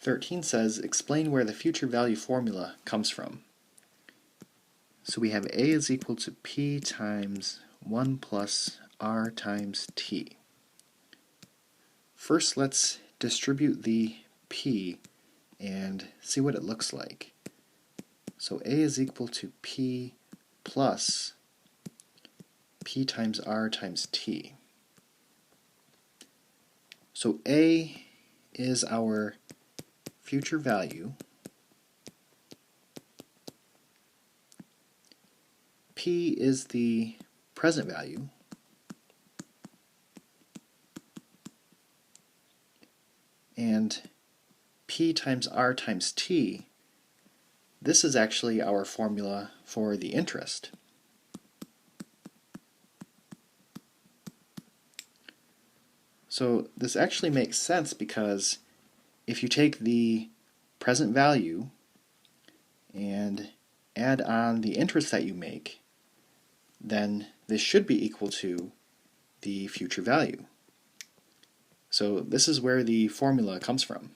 13 says, explain where the future value formula comes from. So we have a is equal to p times 1 plus r times t. First, let's distribute the p and see what it looks like. So a is equal to p plus p times r times t. So a is our future value, p is the present value, and p times r times t, this is actually our formula for the interest. So this actually makes sense because if you take the present value and add on the interest that you make, then this should be equal to the future value. So this is where the formula comes from.